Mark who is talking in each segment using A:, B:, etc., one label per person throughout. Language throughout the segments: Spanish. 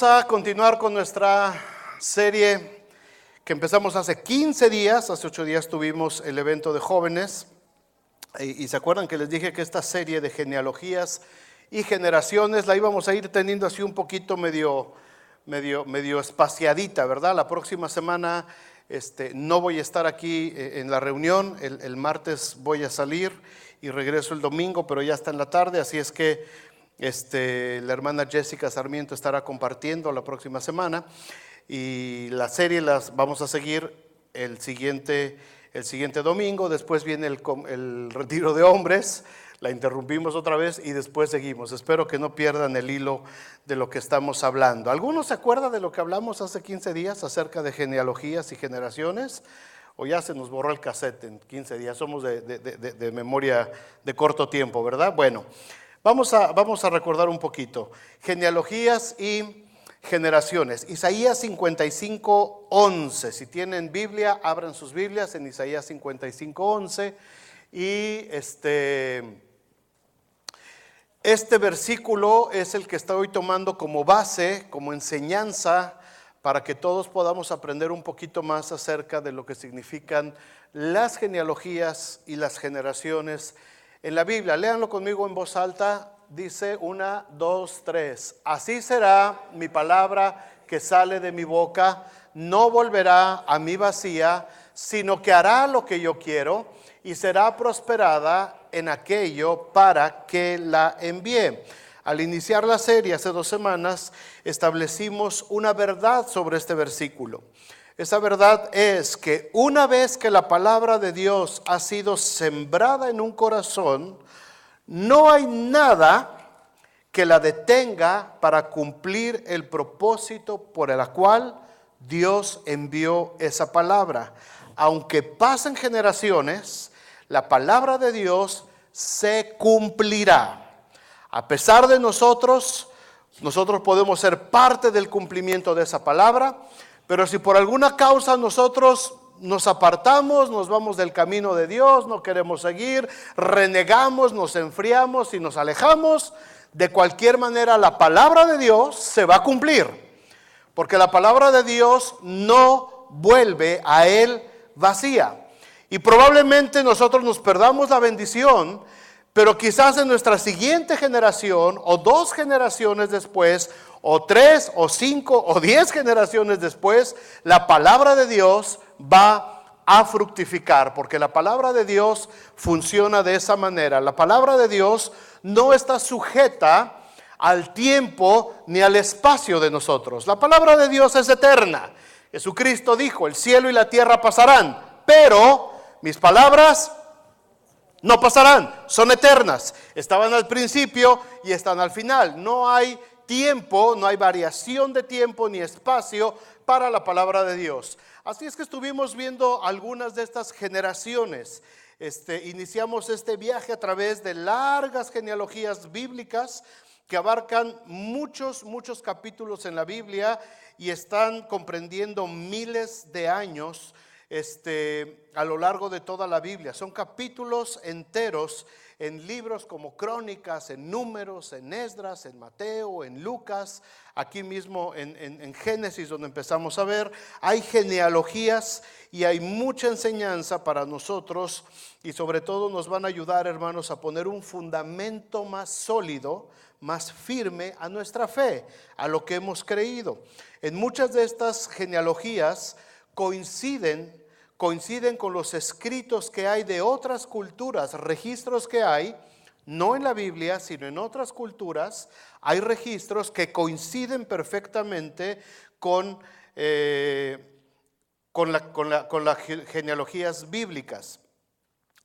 A: Vamos a continuar con nuestra serie que empezamos hace 15 días. Hace 8 días tuvimos el evento de jóvenes. Y se acuerdan que les dije que esta serie de genealogías y generaciones la íbamos a ir teniendo así un poquito medio espaciadita, ¿verdad? La próxima semana no voy a estar aquí en la reunión. El martes voy a salir y regreso el domingo, pero ya está en la tarde, así es que la hermana Jessica Sarmiento estará compartiendo la próxima semana, y la serie las vamos a seguir el siguiente domingo. Después viene el retiro de hombres, la interrumpimos otra vez y después seguimos. Espero que no pierdan el hilo de lo que estamos hablando. ¿Algunos se acuerdan de lo que hablamos hace 15 días acerca de genealogías y generaciones? ¿O ya se nos borró el cassette en 15 días? Somos de memoria de corto tiempo, ¿verdad? Bueno, vamos a recordar un poquito. Genealogías y generaciones. Isaías 55:11. Si tienen Biblia, abran sus Biblias en Isaías 55:11. Y este versículo es el que estoy tomando como base, como enseñanza, para que todos podamos aprender un poquito más acerca de lo que significan las genealogías y las generaciones en la Biblia. Léanlo conmigo en voz alta. Dice 1, 2, 3. Así será mi palabra que sale de mi boca, no volverá a mí vacía, sino que hará lo que yo quiero y será prosperada en aquello para que la envíe. Al iniciar la serie hace 2 semanas establecimos una verdad sobre este versículo. Esa verdad es que una vez que la palabra de Dios ha sido sembrada en un corazón, no hay nada que la detenga para cumplir el propósito por el cual Dios envió esa palabra. Aunque pasen generaciones, la palabra de Dios se cumplirá. A pesar de nosotros podemos ser parte del cumplimiento de esa palabra, pero si por alguna causa nosotros nos apartamos, nos vamos del camino de Dios, no queremos seguir, renegamos, nos enfriamos y nos alejamos, de cualquier manera la palabra de Dios se va a cumplir, porque la palabra de Dios no vuelve a Él vacía. Y probablemente nosotros nos perdamos la bendición, pero quizás en nuestra siguiente generación, o 2 generaciones después, o 3, o 5, o 10 generaciones después, la palabra de Dios va a fructificar, porque la palabra de Dios funciona de esa manera. La palabra de Dios no está sujeta al tiempo ni al espacio de nosotros. La palabra de Dios es eterna. Jesucristo dijo: el cielo y la tierra pasarán, pero mis palabras no pasarán, son eternas. Estaban al principio y están al final. No hay tiempo, no hay variación de tiempo ni espacio para la palabra de Dios. Así es que estuvimos viendo algunas de estas generaciones. Iniciamos este viaje a través de largas genealogías bíblicas que abarcan muchos capítulos en la Biblia y están comprendiendo miles de años a lo largo de toda la Biblia. Son capítulos enteros en libros como Crónicas, en Números, en Esdras, en Mateo, en Lucas, aquí mismo en Génesis, donde empezamos a ver. Hay genealogías y hay mucha enseñanza para nosotros, y sobre todo nos van a ayudar, hermanos, a poner un fundamento más sólido, más firme a nuestra fe, a lo que hemos creído. En muchas de estas genealogías coinciden con los escritos que hay de otras culturas, registros que hay, no en la Biblia, sino en otras culturas. Hay registros que coinciden perfectamente con las genealogías bíblicas.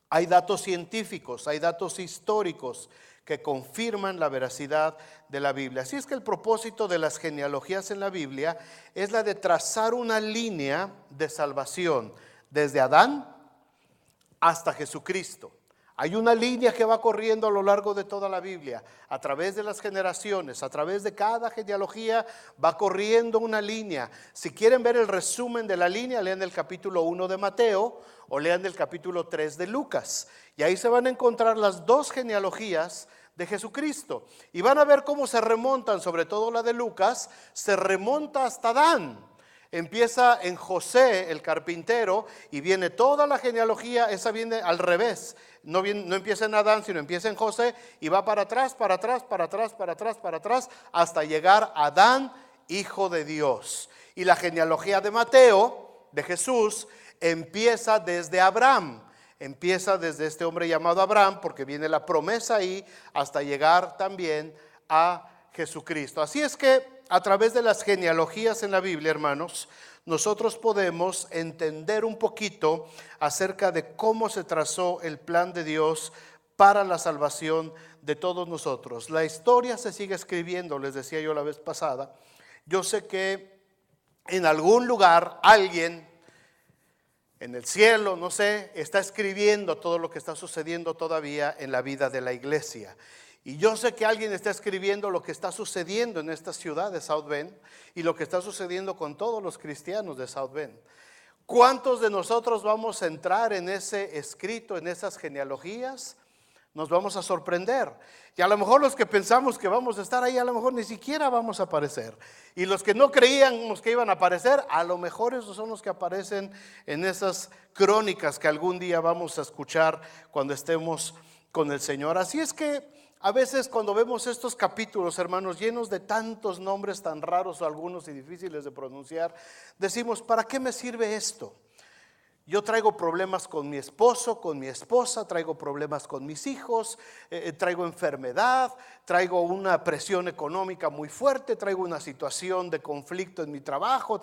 A: Hay datos científicos, hay datos históricos que confirman la veracidad de la Biblia. Así es que el propósito de las genealogías en la Biblia es la de trazar una línea de salvación desde Adán hasta Jesucristo. Hay una línea que va corriendo a lo largo de toda la Biblia, a través de las generaciones, a través de cada genealogía va corriendo una línea. Si quieren ver el resumen de la línea, lean el capítulo 1 de Mateo o lean el capítulo 3 de Lucas. Y ahí se van a encontrar las 2 genealogías de Jesucristo. Y van a ver cómo se remontan, sobre todo la de Lucas, se remonta hasta Adán. Empieza en José, el carpintero, y viene toda la genealogía. Esa viene al revés. No empieza en Adán, sino empieza en José y va para atrás, para atrás, para atrás, para atrás, para atrás, hasta llegar a Adán, hijo de Dios. Y la genealogía de Mateo, de Jesús, empieza desde Abraham. Empieza desde este hombre llamado Abraham, porque viene la promesa ahí, hasta llegar también a Jesucristo. Así es que a través de las genealogías en la Biblia, hermanos, nosotros podemos entender un poquito acerca de cómo se trazó el plan de Dios para la salvación de todos nosotros. La historia se sigue escribiendo, les decía yo la vez pasada. Yo sé que en algún lugar alguien en el cielo, no sé, está escribiendo todo lo que está sucediendo todavía en la vida de la iglesia. Y yo sé que alguien está escribiendo lo que está sucediendo en esta ciudad de South Bend y lo que está sucediendo con todos los cristianos de South Bend. ¿Cuántos de nosotros vamos a entrar en ese escrito, en esas genealogías? Nos vamos a sorprender. Y a lo mejor los que pensamos que vamos a estar ahí, a lo mejor ni siquiera vamos a aparecer. Y los que no creíamos que iban a aparecer, a lo mejor esos son los que aparecen en esas crónicas que algún día vamos a escuchar cuando estemos con el Señor. Así es que a veces cuando vemos estos capítulos, hermanos, llenos de tantos nombres tan raros o algunos y difíciles de pronunciar, decimos, ¿para qué me sirve esto? Yo traigo problemas con mi esposo, con mi esposa, traigo problemas con mis hijos, traigo enfermedad, traigo una presión económica muy fuerte, traigo una situación de conflicto en mi trabajo,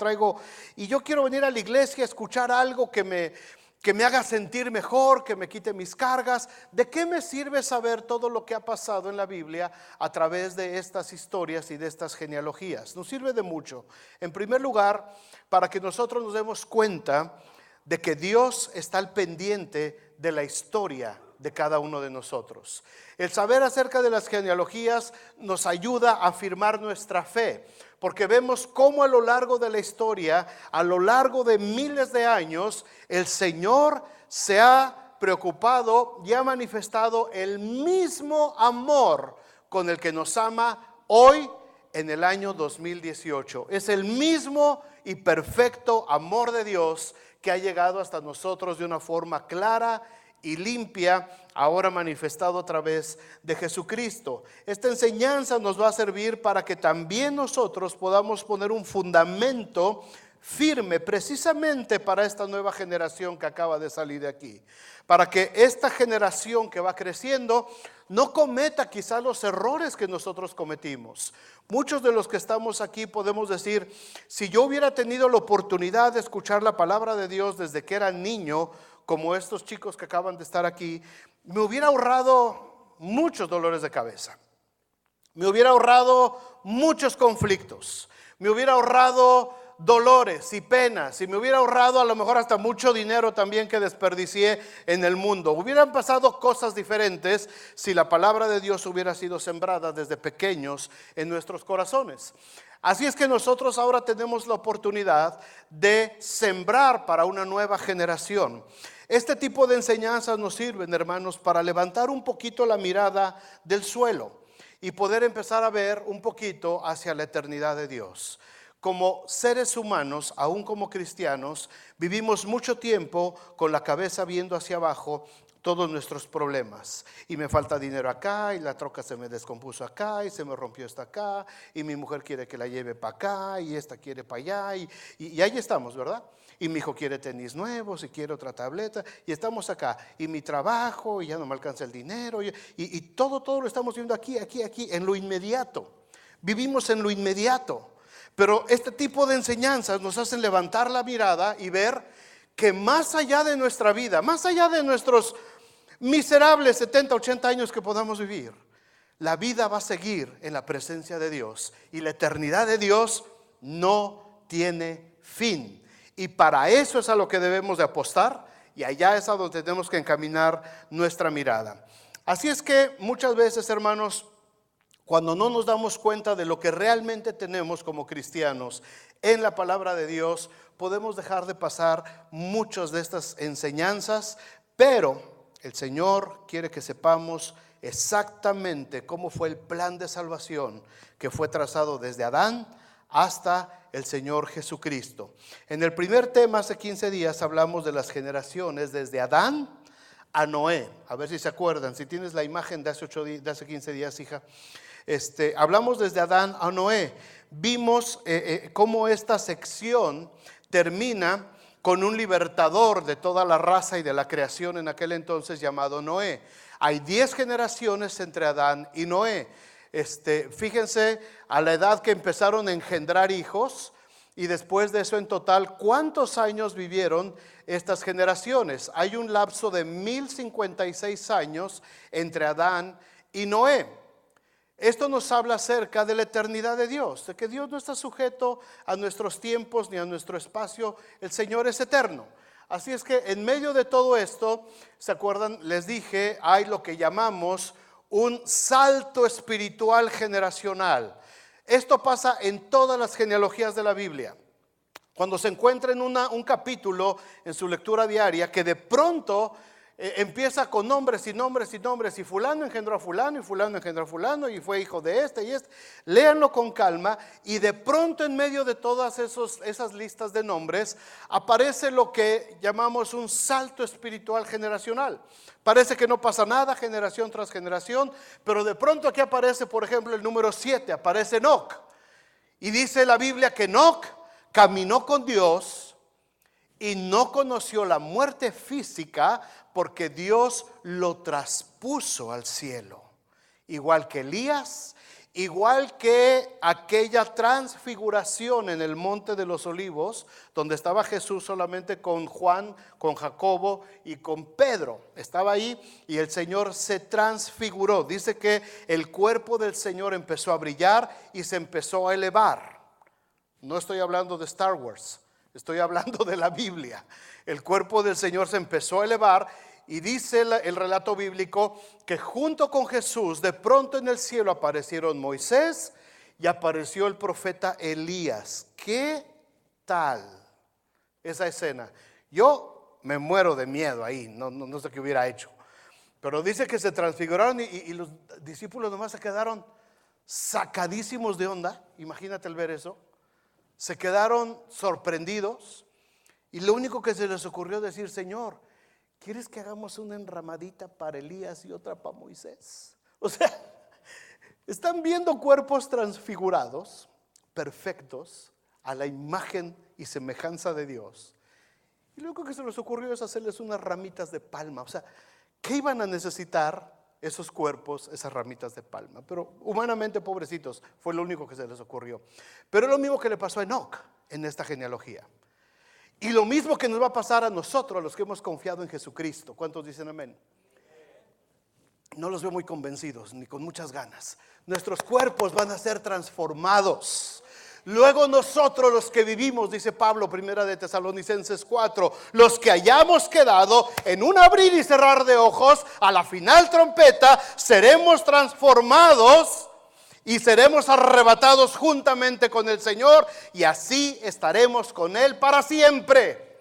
A: y yo quiero venir a la iglesia a escuchar algo que me haga sentir mejor, que me quite mis cargas. ¿De qué me sirve saber todo lo que ha pasado en la Biblia a través de estas historias y de estas genealogías? Nos sirve de mucho. En primer lugar, para que nosotros nos demos cuenta de que Dios está al pendiente de la historia de cada uno de nosotros. El saber acerca de las genealogías nos ayuda a afirmar nuestra fe, porque vemos cómo a lo largo de la historia, a lo largo de miles de años, el Señor se ha preocupado y ha manifestado el mismo amor con el que nos ama hoy en el año 2018. Es el mismo y perfecto amor de Dios que ha llegado hasta nosotros de una forma clara y limpia, ahora manifestado a través de Jesucristo. Esta enseñanza nos va a servir para que también nosotros podamos poner un fundamento firme precisamente para esta nueva generación que acaba de salir de aquí, para que esta generación que va creciendo no cometa quizá los errores que nosotros cometimos. Muchos de los que estamos aquí podemos decir, si yo hubiera tenido la oportunidad de escuchar la palabra de Dios desde que era niño, como estos chicos que acaban de estar aquí, me hubiera ahorrado muchos dolores de cabeza, me hubiera ahorrado muchos conflictos, me hubiera ahorrado dolores y penas, y me hubiera ahorrado a lo mejor hasta mucho dinero también que desperdicié en el mundo. Hubieran pasado cosas diferentes si la palabra de Dios hubiera sido sembrada desde pequeños en nuestros corazones. Así es que nosotros ahora tenemos la oportunidad de sembrar para una nueva generación. Este tipo de enseñanzas nos sirven, hermanos, para levantar un poquito la mirada del suelo y poder empezar a ver un poquito hacia la eternidad de Dios. Como seres humanos, aún como cristianos, vivimos mucho tiempo con la cabeza viendo hacia abajo todos nuestros problemas. Y me falta dinero acá, y la troca se me descompuso acá, y se me rompió esta acá, y mi mujer quiere que la lleve para acá, y esta quiere para allá, y ahí estamos, ¿verdad? Y mi hijo quiere tenis nuevos, y quiere otra tableta, y estamos acá. Y mi trabajo, y ya no me alcanza el dinero, y todo lo estamos viendo aquí, en lo inmediato. Vivimos en lo inmediato. Pero este tipo de enseñanzas nos hacen levantar la mirada y ver que más allá de nuestra vida, más allá de nuestros miserables 70, 80 años que podamos vivir, la vida va a seguir en la presencia de Dios y la eternidad de Dios no tiene fin. Y para eso es a lo que debemos de apostar, y allá es a donde tenemos que encaminar nuestra mirada. Así es que muchas veces, hermanos, cuando no nos damos cuenta de lo que realmente tenemos como cristianos en la palabra de Dios, podemos dejar de pasar muchas de estas enseñanzas, pero el Señor quiere que sepamos exactamente cómo fue el plan de salvación que fue trazado desde Adán hasta el Señor Jesucristo. En el primer tema, hace 15 días, hablamos de las generaciones desde Adán a Noé. A ver si se acuerdan, si tienes la imagen de hace 15 días, hija. Hablamos desde Adán a Noé. Vimos cómo esta sección termina con un libertador de toda la raza y de la creación en aquel entonces llamado Noé. Hay 10 generaciones entre Adán y Noé. Fíjense a la edad que empezaron a engendrar hijos, y después de eso en total, ¿cuántos años vivieron estas generaciones? Hay un lapso de 1056 años entre Adán y Noé. Esto nos habla acerca de la eternidad de Dios, de que Dios no está sujeto a nuestros tiempos ni a nuestro espacio. El Señor es eterno. Así es que en medio de todo esto, ¿se acuerdan? Les dije, hay lo que llamamos un salto espiritual generacional. Esto pasa en todas las genealogías de la Biblia. Cuando se encuentra en un capítulo en su lectura diaria que de pronto empieza con nombres y nombres y nombres, y fulano engendró a fulano, y fulano engendró a fulano, y fue hijo de este y este. Léanlo con calma, y de pronto en medio de todas esas listas de nombres aparece lo que llamamos un salto espiritual generacional. Parece que no pasa nada generación tras generación, pero de pronto aquí aparece, por ejemplo, el número 7, aparece Enoc, y dice la Biblia que Enoc caminó con Dios y no conoció la muerte física, porque Dios lo traspuso al cielo. Igual que Elías, igual que aquella transfiguración en el monte de los olivos, donde estaba Jesús solamente con Juan, con Jacobo y con Pedro. Estaba ahí y el Señor se transfiguró. Dice que el cuerpo del Señor empezó a brillar y se empezó a elevar. No estoy hablando de Star Wars, estoy hablando de la Biblia. El cuerpo del Señor se empezó a elevar, y dice el relato bíblico que junto con Jesús de pronto en el cielo aparecieron Moisés y apareció el profeta Elías. ¿Qué tal esa escena? Yo me muero de miedo ahí, no sé qué hubiera hecho. Pero dice que se transfiguraron y los discípulos nomás se quedaron sacadísimos de onda. Imagínate el ver eso. Se quedaron sorprendidos, y lo único que se les ocurrió decir: Señor, ¿quieres que hagamos una enramadita para Elías y otra para Moisés? O sea, están viendo cuerpos transfigurados, perfectos, a la imagen y semejanza de Dios, y lo único que se les ocurrió es hacerles unas ramitas de palma. O sea, ¿qué iban a necesitar esos cuerpos, esas ramitas de palma? Pero humanamente, pobrecitos, fue lo único que se les ocurrió. Pero es lo mismo que le pasó a Enoc en esta genealogía, y lo mismo que nos va a pasar a nosotros, a los que hemos confiado en Jesucristo. ¿Cuántos dicen amén? No los veo muy convencidos, ni con muchas ganas. Nuestros cuerpos van a ser transformados. Luego nosotros, los que vivimos, dice Pablo, primera de Tesalonicenses 4, los que hayamos quedado, en un abrir y cerrar de ojos, a la final trompeta, seremos transformados y seremos arrebatados juntamente con el Señor, y así estaremos con Él para siempre.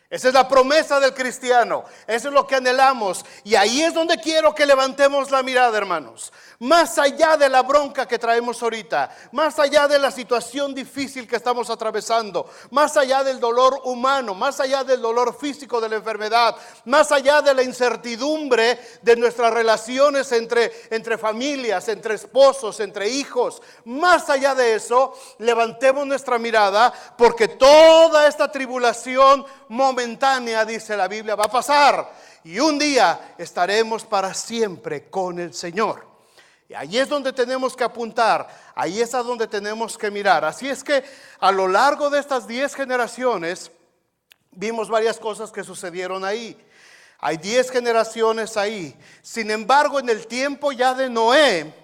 A: Esa es la promesa del cristiano, eso es lo que anhelamos, y ahí es donde quiero que levantemos la mirada, hermanos. Más allá de la bronca que traemos ahorita, más allá de la situación difícil que estamos atravesando, más allá del dolor humano, más allá del dolor físico de la enfermedad, más allá de la incertidumbre de nuestras relaciones entre familias, entre esposos, entre hijos, más allá de eso, levantemos nuestra mirada, porque toda esta tribulación momentánea, dice la Biblia, va a pasar, y un día estaremos para siempre con el Señor. Y ahí es donde tenemos que apuntar, ahí es a donde tenemos que mirar. Así es que a lo largo de estas 10 generaciones vimos varias cosas que sucedieron ahí. Hay 10 generaciones ahí. Sin embargo, en el tiempo ya de Noé,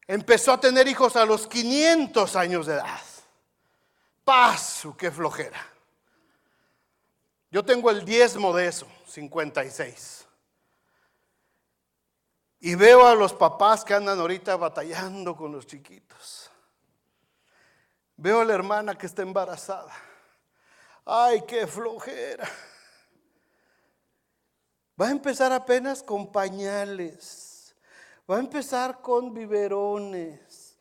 A: empezó a tener hijos a los 500 años de edad. ¡Paso! ¡Qué flojera! Yo tengo el diezmo de eso, 56. Y veo a los papás que andan ahorita batallando con los chiquitos. Veo a la hermana que está embarazada. ¡Ay, qué flojera! Va a empezar apenas con pañales. Va a empezar con biberones.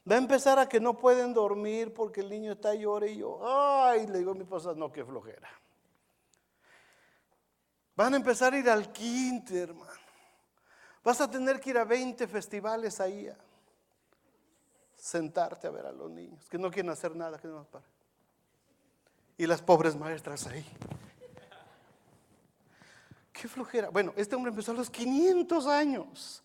A: Va a empezar a que no pueden dormir porque el niño está llorando y yo, ay, le digo a mi esposa, no, qué flojera. Van a empezar a ir al kinder, hermano. Vas a tener que ir a 20 festivales ahí a sentarte a ver a los niños que no quieren hacer nada, que no más para. Y las pobres maestras ahí. Qué flojera. Bueno, este hombre empezó a los 500 años.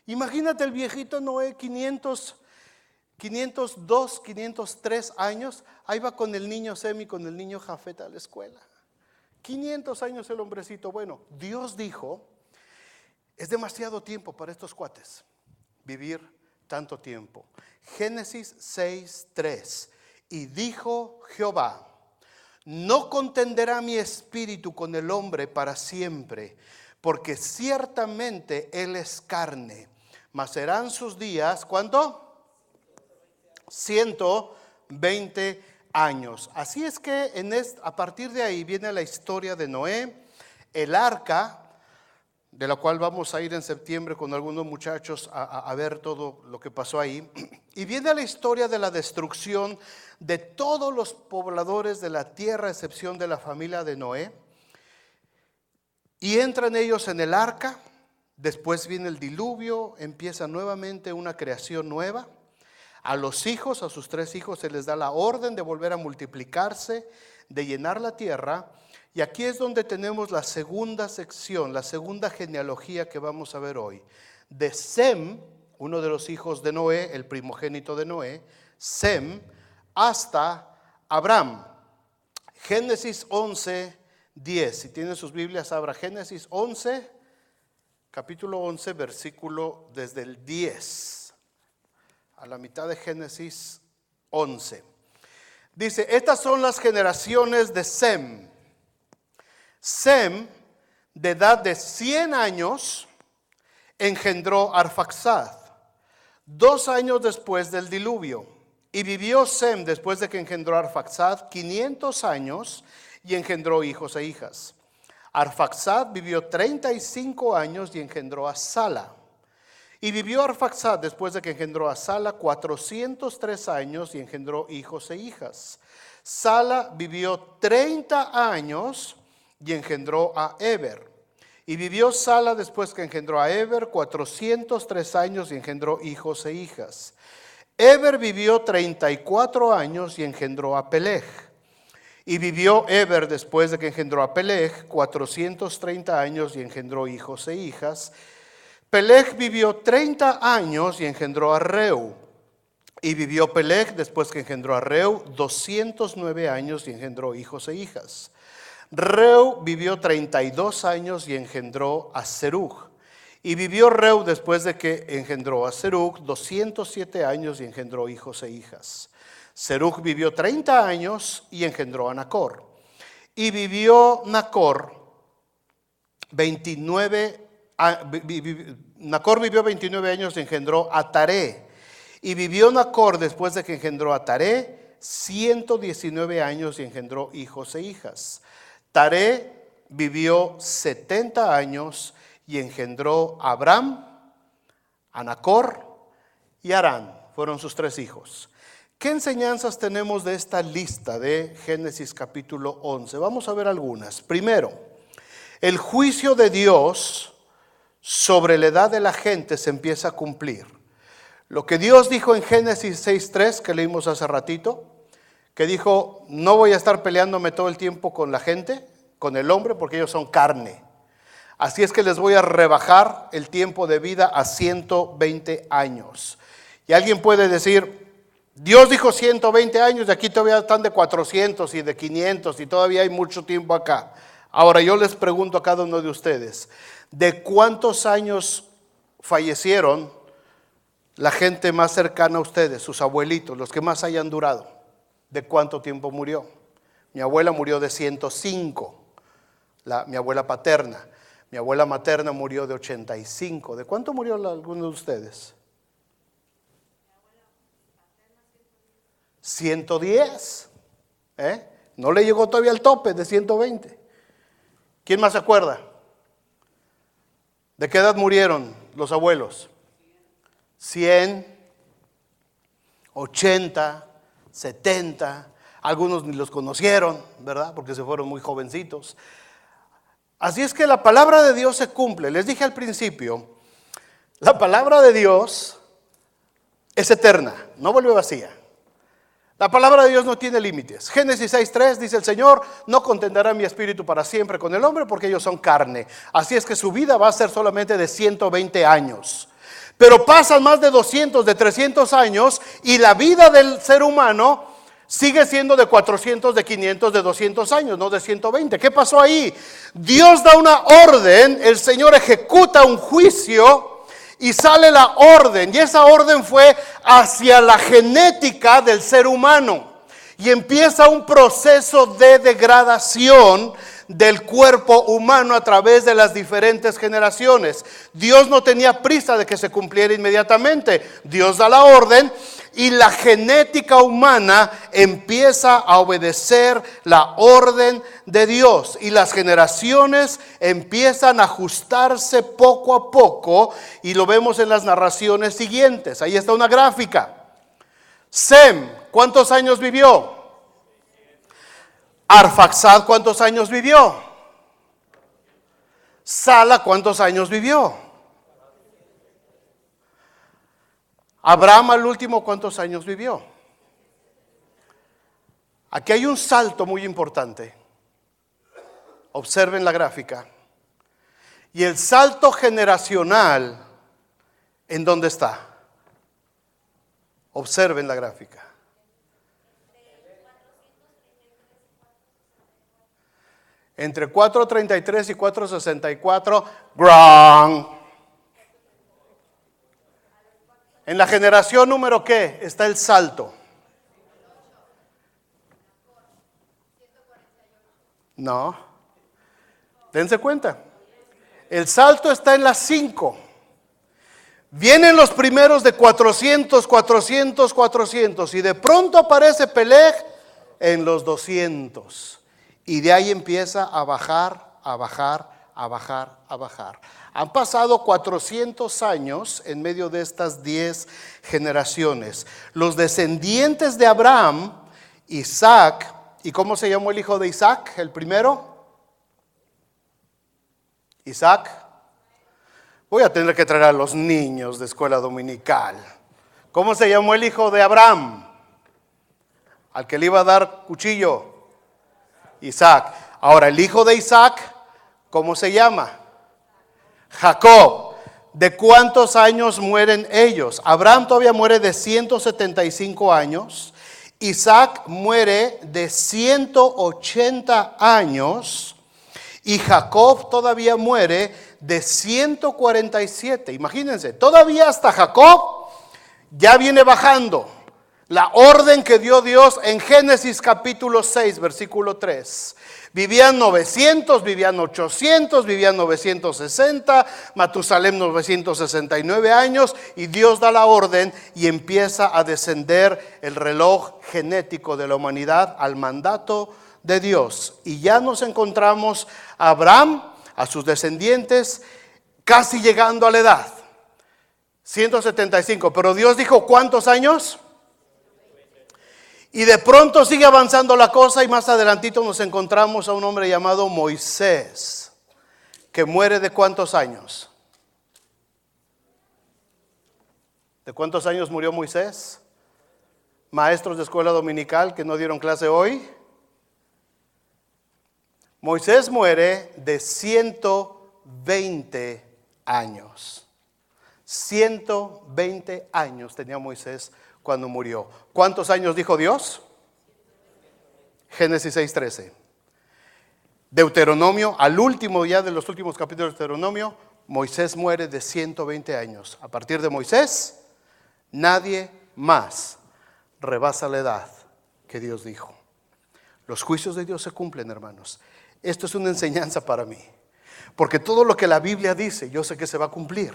A: Imagínate el viejito Noé, 502, 503 años. Ahí va con el niño Sem y con el niño Jafet a la escuela. 500 años el hombrecito. Bueno, Dios dijo, es demasiado tiempo para estos cuates vivir tanto tiempo. Génesis 6:3. Y dijo Jehová, no contenderá mi espíritu con el hombre para siempre, porque ciertamente él es carne, mas serán sus días, ¿cuánto? 120 años. Así es que a partir de ahí viene la historia de Noé, el arca, de la cual vamos a ir en septiembre con algunos muchachos a ver todo lo que pasó ahí. Y viene la historia de la destrucción de todos los pobladores de la tierra, a excepción de la familia de Noé. Y entran ellos en el arca, después viene el diluvio, empieza nuevamente una creación nueva. A los hijos, a sus 3 hijos, se les da la orden de volver a multiplicarse, de llenar la tierra. Y aquí es donde tenemos la segunda sección, la segunda genealogía que vamos a ver hoy. De Sem, uno de los hijos de Noé, el primogénito de Noé, Sem, hasta Abraham. Génesis 11:10. Si tienen sus Biblias, abra Génesis 11, capítulo 11, versículo desde el 10 a la mitad de Génesis 11. Dice, estas son las generaciones de Sem. Sem, de edad de 100 años, engendró a Arfaxad, 2 años después del diluvio. Y vivió Sem, después de que engendró a Arfaxad, 500 años y engendró hijos e hijas. Arfaxad vivió 35 años y engendró a Sala. Y vivió Arfaxad, después de que engendró a Sala, 403 años y engendró hijos e hijas. Sala vivió 30 años y engendró a Eber. Y vivió Sala, después que engendró a Eber, 403 años y engendró hijos e hijas. Eber vivió 34 años y engendró a Peleg. Y vivió Eber, después de que engendró a Peleg, 430 años y engendró hijos e hijas. Peleg vivió 30 años y engendró a Reu. Y vivió Peleg, después que engendró a Reu, 209 años y engendró hijos e hijas. Reu vivió 32 años y engendró a Serug. Y vivió Reu, después de que engendró a Serug, 207 años y engendró hijos e hijas. Serug vivió 30 años y engendró a Nacor. Y vivió Nacor 29 años y engendró a Taré. Y vivió Nacor, después de que engendró a Taré, 119 años y engendró hijos e hijas. Taré vivió 70 años y engendró a Abram, a Nacor y a Harán. Fueron sus 3 hijos. ¿Qué enseñanzas tenemos de esta lista de Génesis capítulo 11? Vamos a ver algunas. Primero, el juicio de Dios sobre la edad de la gente se empieza a cumplir. Lo que Dios dijo en Génesis 6:3, que leímos hace ratito, que dijo, no voy a estar peleándome todo el tiempo con la gente, con el hombre, porque ellos son carne. Así es que les voy a rebajar el tiempo de vida a 120 años. Y alguien puede decir, Dios dijo 120 años y aquí todavía están de 400 y de 500 y todavía hay mucho tiempo acá. Ahora yo les pregunto a cada uno de ustedes, ¿de cuántos años fallecieron la gente más cercana a ustedes, sus abuelitos, los que más hayan durado? ¿De cuánto tiempo murió? Mi abuela murió de 105, mi abuela paterna. Mi abuela materna murió de 85. ¿De cuánto murió alguno de ustedes? 110. No le llegó todavía al tope de 120. ¿Quién más se acuerda? ¿De qué edad murieron los abuelos? 100, 80, 70. Algunos ni los conocieron, ¿verdad? Porque se fueron muy jovencitos. Así es que la palabra de Dios se cumple. Les dije al principio, la palabra de Dios es eterna, no vuelve vacía. La palabra de Dios no tiene límites. Génesis 6:3 dice el Señor: no contenderá mi espíritu para siempre con el hombre, porque ellos son carne. Así es que su vida va a ser solamente de 120 años. Pero pasan más de 200, de 300 años, y la vida del ser humano sigue siendo de 400, de 500, de 200 años, no de 120. ¿Qué pasó ahí? Dios da una orden, el Señor ejecuta un juicio y sale la orden. Y esa orden fue hacia la genética del ser humano. Y empieza un proceso de degradación del cuerpo humano a través de las diferentes generaciones. Dios no tenía prisa de que se cumpliera inmediatamente. Dios da la orden y la genética humana empieza a obedecer la orden de Dios. Y las generaciones empiezan a ajustarse poco a poco, y lo vemos en las narraciones siguientes. Ahí está una gráfica. Sem, ¿cuántos años vivió? Arfaxad, ¿cuántos años vivió? Sala, ¿cuántos años vivió? Abraham, al último, ¿cuántos años vivió? Aquí hay un salto muy importante. Observen la gráfica. Y el salto generacional, ¿en dónde está? Observen la gráfica. Entre 433 y 464, ¡gran! En la generación número ¿qué? Está el salto. No. Dense cuenta. El salto está en las 5. Vienen los primeros de 400, 400, 400. Y de pronto aparece Peleg en los 200. Y de ahí empieza a bajar, a bajar, a bajar, a bajar. Han pasado 400 años en medio de estas 10 generaciones. Los descendientes de Abraham, Isaac, ¿y cómo se llamó el hijo de Isaac? El primero. Isaac. Voy a tener que traer a los niños de escuela dominical. ¿Cómo se llamó el hijo de Abraham? Al que le iba a dar cuchillo. Isaac. Ahora, el hijo de Isaac, ¿cómo se llama? Jacob. ¿De cuántos años mueren ellos? Abraham todavía muere de 175 años. Isaac muere de 180 años. Y Jacob todavía muere de 147. Imagínense, todavía hasta Jacob ya viene bajando. La orden que dio Dios en Génesis capítulo 6, versículo 3. Vivían 900, vivían 800, vivían 960, Matusalem 969 años, y Dios da la orden y empieza a descender el reloj genético de la humanidad al mandato de Dios. Y ya nos encontramos a Abraham, a sus descendientes, casi llegando a la edad, 175. Pero Dios dijo, ¿cuántos años? Y de pronto sigue avanzando la cosa, y más adelantito nos encontramos a un hombre llamado Moisés, que muere de ¿cuántos años? ¿De cuántos años murió Moisés? Maestros de escuela dominical que no dieron clase hoy. Moisés muere de 120 años. 120 años tenía Moisés cuando murió. ¿Cuántos años dijo Dios? Génesis 6:13. Deuteronomio, al último ya de los últimos capítulos de Deuteronomio, Moisés muere de 120 años. A partir de Moisés, nadie más rebasa la edad que Dios dijo. Los juicios de Dios se cumplen, hermanos. Esto es una enseñanza para mí, porque todo lo que la Biblia dice, yo sé que se va a cumplir,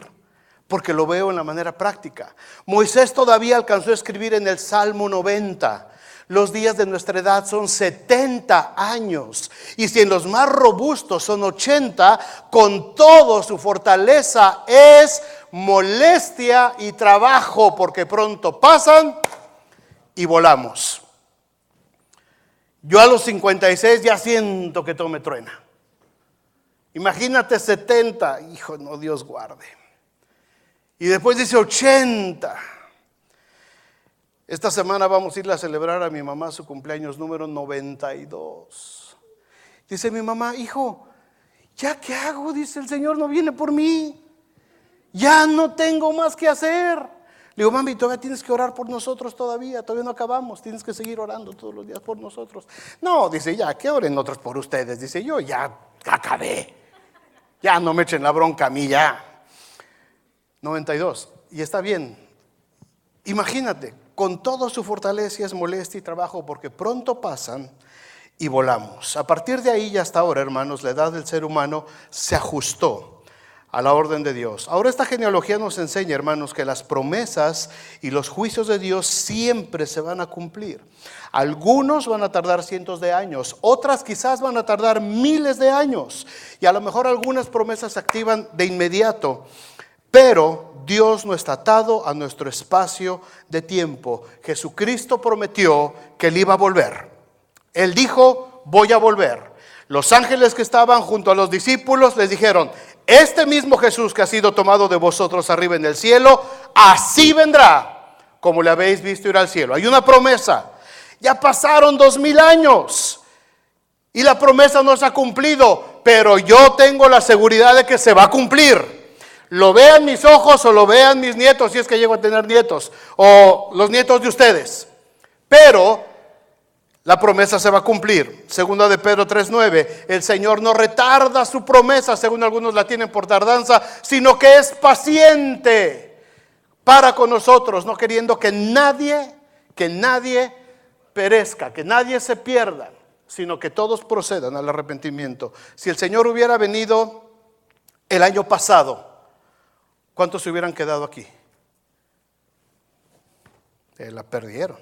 A: porque lo veo en la manera práctica. Moisés todavía alcanzó a escribir en el Salmo 90. Los días de nuestra edad son 70 años. Y si en los más robustos son 80, con todo su fortaleza es molestia y trabajo, porque pronto pasan y volamos. Yo a los 56 ya siento que todo me truena. Imagínate 70, hijo, no, Dios guarde. Y después dice 80. Esta semana vamos a ir a celebrar a mi mamá su cumpleaños número 92. Dice mi mamá: hijo, ¿ya qué hago? Dice, el Señor no viene por mí. Ya no tengo más que hacer. Le digo: mami, todavía tienes que orar por nosotros todavía no acabamos, tienes que seguir orando todos los días por nosotros. No, dice, ya, que oren otros por ustedes. Dice, yo ya acabé. Ya no me echen la bronca a mí ya. 92, y está bien. Imagínate, con toda su fortaleza es molestia y trabajo, porque pronto pasan y volamos. A partir de ahí y hasta ahora, hermanos, la edad del ser humano se ajustó a la orden de Dios. Ahora esta genealogía nos enseña, hermanos, que las promesas y los juicios de Dios siempre se van a cumplir. Algunos van a tardar cientos de años, otras quizás van a tardar miles de años, y a lo mejor algunas promesas se activan de inmediato. Pero Dios no está atado a nuestro espacio de tiempo. Jesucristo prometió que Él iba a volver. Él dijo: voy a volver. Los ángeles que estaban junto a los discípulos les dijeron: este mismo Jesús que ha sido tomado de vosotros arriba en el cielo, así vendrá como le habéis visto ir al cielo. Hay una promesa. Ya pasaron 2000 años y la promesa no se ha cumplido, pero yo tengo la seguridad de que se va a cumplir. Lo vean mis ojos o lo vean mis nietos, si es que llego a tener nietos, o los nietos de ustedes. Pero la promesa se va a cumplir. Segunda de Pedro 3:9, el Señor no retarda su promesa, según algunos la tienen por tardanza, sino que es paciente para con nosotros, no queriendo que nadie perezca, que nadie se pierda, sino que todos procedan al arrepentimiento. Si el Señor hubiera venido el año pasado, ¿cuántos se hubieran quedado aquí? La perdieron.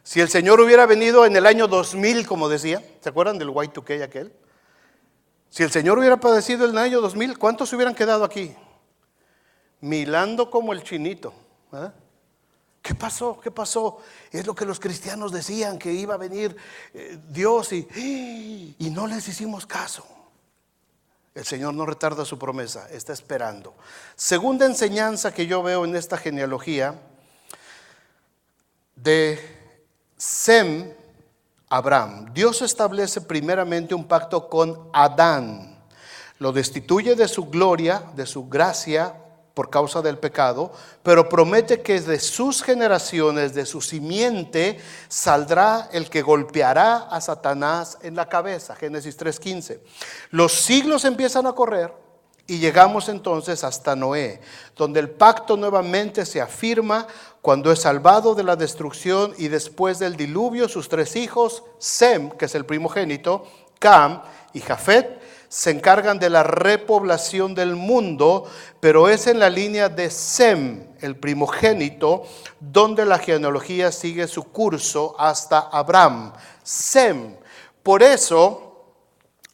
A: Si el Señor hubiera venido en el año 2000, como decía, ¿se acuerdan del Y2K aquel? Si el Señor hubiera padecido en el año 2000, ¿cuántos se hubieran quedado aquí? Milando como el chinito. ¿Eh? ¿Qué pasó? ¿Qué pasó? Es lo que los cristianos decían, que iba a venir Dios y no les hicimos caso. El Señor no retarda su promesa, está esperando. Segunda enseñanza que yo veo en esta genealogía de Sem, Abraham. Dios establece primeramente un pacto con Adán. Lo destituye de su gloria, de su gracia por causa del pecado, pero promete que de sus generaciones, de su simiente, saldrá el que golpeará a Satanás en la cabeza. Génesis 3:15. Los siglos empiezan a correr y llegamos entonces hasta Noé, donde el pacto nuevamente se afirma cuando es salvado de la destrucción, y después del diluvio sus tres hijos, Sem, que es el primogénito, Cam y Jafet, se encargan de la repoblación del mundo, pero es en la línea de Sem, el primogénito, donde la genealogía sigue su curso hasta Abraham. Sem. Por eso,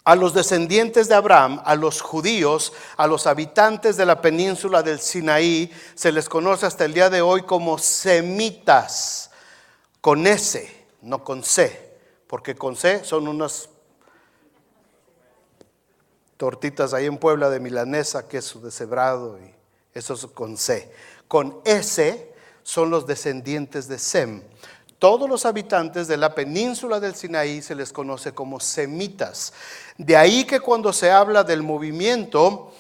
A: a los descendientes de Abraham, a los judíos, a los habitantes de la península del Sinaí, se les conoce hasta el día de hoy como semitas, con S, no con C, porque con C son unas tortitas ahí en Puebla de milanesa, queso deshebrado, y eso es con C. Con S son los descendientes de Sem. Todos los habitantes de la península del Sinaí se les conoce como semitas. De ahí que cuando se habla del movimiento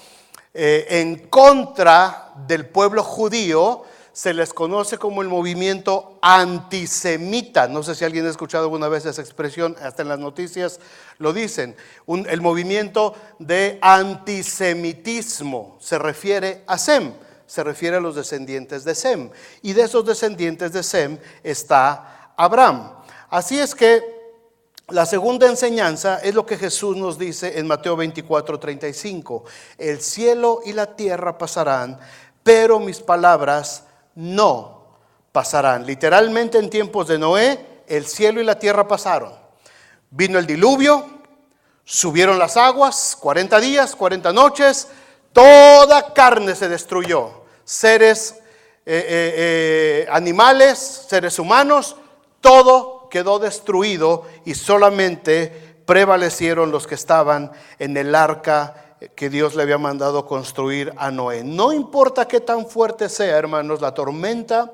A: en contra del pueblo judío, se les conoce como el movimiento antisemita. No sé si alguien ha escuchado alguna vez esa expresión, hasta en las noticias lo dicen. El movimiento de antisemitismo se refiere a Sem, se refiere a los descendientes de Sem. Y de esos descendientes de Sem está Abraham. Así es que la segunda enseñanza es lo que Jesús nos dice en Mateo 24:35. El cielo y la tierra pasarán, pero mis palabras no pasarán. Literalmente, en tiempos de Noé, el cielo y la tierra pasaron. Vino el diluvio, subieron las aguas, 40 días, 40 noches, toda carne se destruyó. Seres, animales, seres humanos, todo quedó destruido y solamente prevalecieron los que estaban en el arca que Dios le había mandado construir a Noé. No importa qué tan fuerte sea, hermanos, la tormenta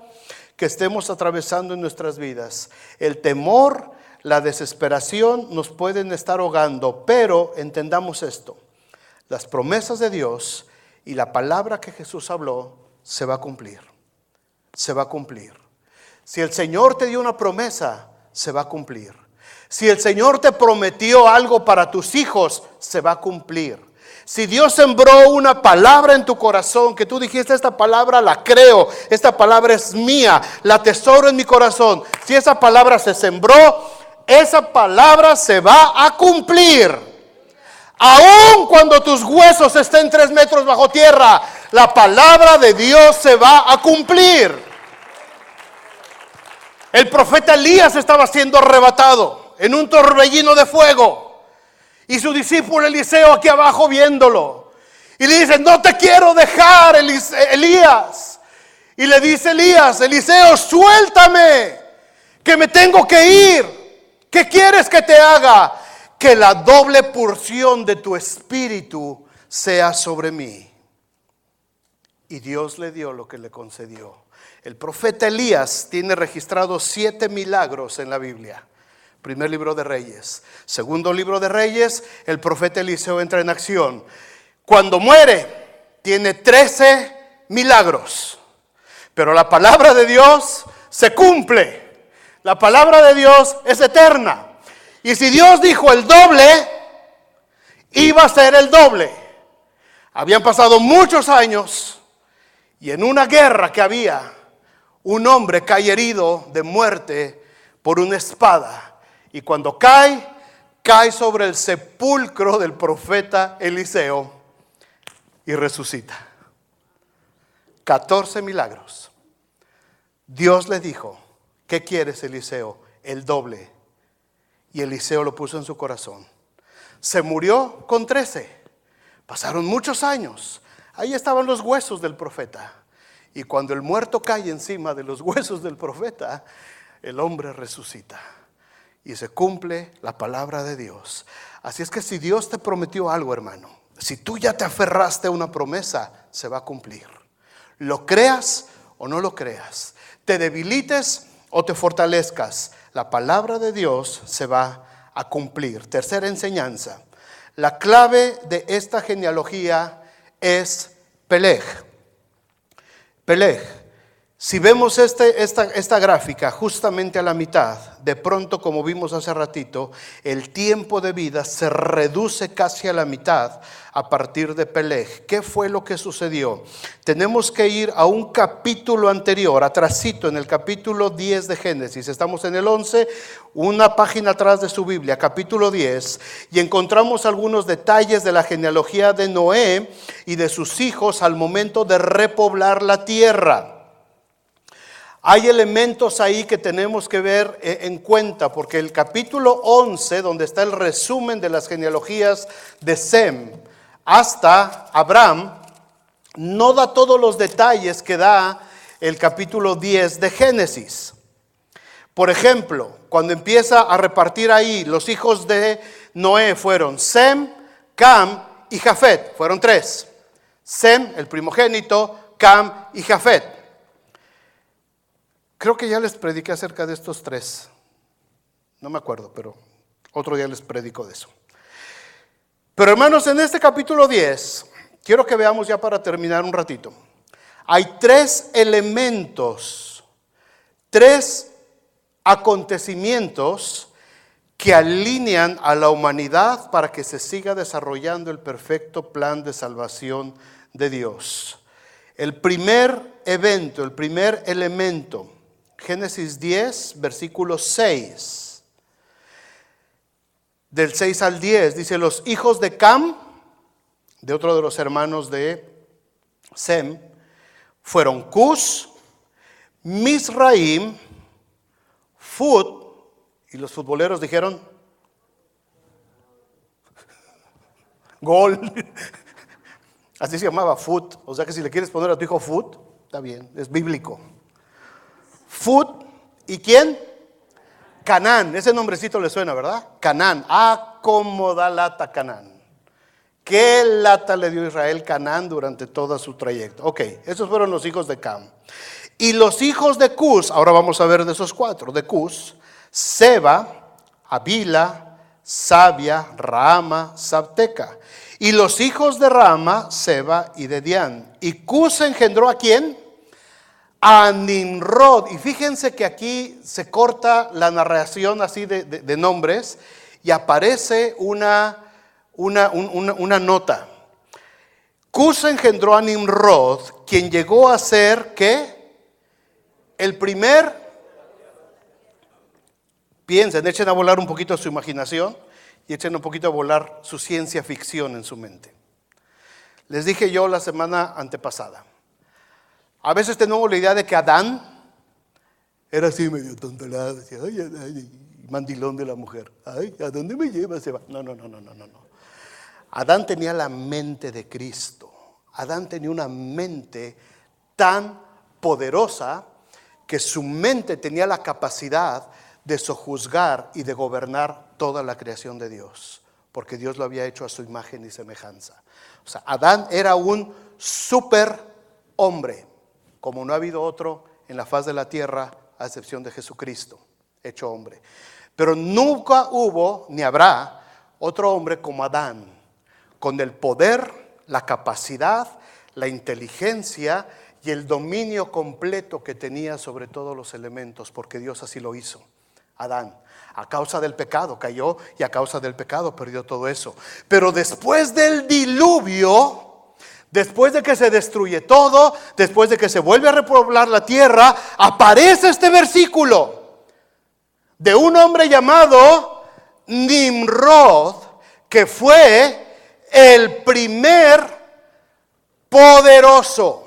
A: que estemos atravesando en nuestras vidas, el temor, la desesperación nos pueden estar ahogando, pero entendamos esto: las promesas de Dios y la palabra que Jesús habló se va a cumplir. Se va a cumplir. Si el Señor te dio una promesa, se va a cumplir. Si el Señor te prometió algo para tus hijos, se va a cumplir. Si Dios sembró una palabra en tu corazón, que tú dijiste, esta palabra la creo, esta palabra es mía, la atesoro en mi corazón. Si esa palabra se sembró, esa palabra se va a cumplir. Aun cuando tus huesos estén 3 metros bajo tierra, la palabra de Dios se va a cumplir. El profeta Elías estaba siendo arrebatado en un torbellino de fuego. Y su discípulo Eliseo aquí abajo viéndolo. Y le dice, no te quiero dejar, Elías. Y le dice Elías, Eliseo, suéltame, que me tengo que ir. ¿Qué quieres que te haga? Que la doble porción de tu espíritu sea sobre mí. Y Dios le dio lo que le concedió. El profeta Elías tiene registrados 7 milagros en la Biblia. Primer libro de Reyes. Segundo libro de Reyes, el profeta Eliseo entra en acción. Cuando muere, tiene 13 milagros. Pero la palabra de Dios se cumple. La palabra de Dios es eterna. Y si Dios dijo el doble, iba a ser el doble. Habían pasado muchos años y en una guerra que había, un hombre cae herido de muerte por una espada. Y cuando cae sobre el sepulcro del profeta Eliseo y resucita. 14 milagros. Dios le dijo, ¿qué quieres, Eliseo? El doble. Y Eliseo lo puso en su corazón. Se murió con 13. Pasaron muchos años. Ahí estaban los huesos del profeta. Y cuando el muerto cae encima de los huesos del profeta, el hombre resucita. Y se cumple la palabra de Dios. Así es que si Dios te prometió algo, hermano, si tú ya te aferraste a una promesa, se va a cumplir. Lo creas o no lo creas, te debilites o te fortalezcas, la palabra de Dios se va a cumplir. Tercera enseñanza. La clave de esta genealogía es Peleg. Peleg. Si vemos esta gráfica justamente a la mitad, de pronto, como vimos hace ratito, el tiempo de vida se reduce casi a la mitad a partir de Peleg. ¿Qué fue lo que sucedió? Tenemos que ir a un capítulo anterior, atrasito, en el capítulo 10 de Génesis. Estamos en el 11, una página atrás de su Biblia, capítulo 10, y encontramos algunos detalles de la genealogía de Noé y de sus hijos al momento de repoblar la tierra. Hay elementos ahí que tenemos que ver en cuenta, porque el capítulo 11, donde está el resumen de las genealogías de Sem hasta Abraham, no da todos los detalles que da el capítulo 10 de Génesis. Por ejemplo, cuando empieza a repartir ahí, los hijos de Noé fueron Sem, Cam y Jafet, fueron 3. Sem, el primogénito, Cam y Jafet. Creo que ya les prediqué acerca de estos 3. No me acuerdo, pero otro día les predico de eso. Pero hermanos, en este capítulo 10, quiero que veamos ya para terminar un ratito. Hay 3 elementos, 3 acontecimientos que alinean a la humanidad para que se siga desarrollando el perfecto plan de salvación de Dios. El primer evento, el primer elemento, Génesis 10, versículo 6. Del 6 al 10 dice: los hijos de Cam, de otro de los hermanos de Sem, fueron Cus, Misraim, Fut Y los futboleros dijeron, gol. Así se llamaba, Foot. O sea que si le quieres poner a tu hijo Foot, está bien, es bíblico. Foot, ¿y quién? Canaán. Ese nombrecito le suena, ¿verdad? Canaán. Ah, cómo da lata Canaán. ¿Qué lata le dio Israel Canaán durante toda su trayecto? Ok, esos fueron los hijos de Cam. Y los hijos de Cus, ahora vamos a ver de esos cuatro, de Cus, Seba, Havila, Sabia, Raama, Sabteca. Y los hijos de Raama, Seba y Dedián. Y Cus engendró ¿a quién? A Nimrod. Y fíjense que aquí se corta la narración así de nombres y aparece una nota. Cus engendró a Nimrod, quien llegó a ser ¿qué? El primer. Piensen, echen a volar un poquito su imaginación y echen un poquito a volar su ciencia ficción en su mente. Les dije yo la semana antepasada, a veces tenemos la idea de que Adán era así medio tontelado, decía, ay, mandilón de la mujer, ay, ¿a dónde me lleva? Se va. No. Adán tenía la mente de Cristo. Adán tenía una mente tan poderosa que su mente tenía la capacidad de sojuzgar y de gobernar toda la creación de Dios, porque Dios lo había hecho a su imagen y semejanza. O sea, Adán era un super hombre, como no ha habido otro en la faz de la tierra, a excepción de Jesucristo, hecho hombre. Pero nunca hubo, ni habrá, otro hombre como Adán, con el poder, la capacidad, la inteligencia y el dominio completo que tenía sobre todos los elementos, porque Dios así lo hizo. Adán, a causa del pecado cayó y a causa del pecado perdió todo eso. Pero después del diluvio, después de que se destruye todo, después de que se vuelve a repoblar la tierra, aparece este versículo de un hombre llamado Nimrod, que fue el primer poderoso.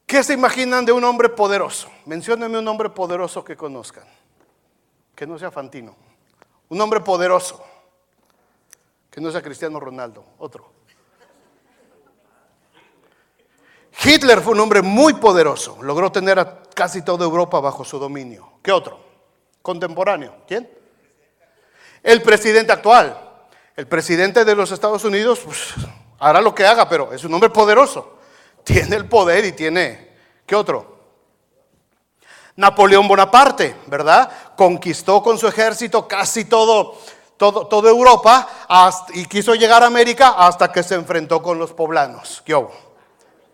A: ¿Qué se imaginan de un hombre poderoso? Menciónenme un hombre poderoso que conozcan, que no sea Fantino. Un hombre poderoso, que no sea Cristiano Ronaldo, otro. Hitler fue un hombre muy poderoso, logró tener a casi toda Europa bajo su dominio. ¿Qué otro? Contemporáneo, ¿quién? El presidente actual. El presidente de los Estados Unidos, pues, hará lo que haga, pero es un hombre poderoso. Tiene el poder y tiene, ¿qué otro? Napoleón Bonaparte, ¿verdad? Conquistó con su ejército casi toda Europa y quiso llegar a América hasta que se enfrentó con los poblanos. ¿Qué hubo?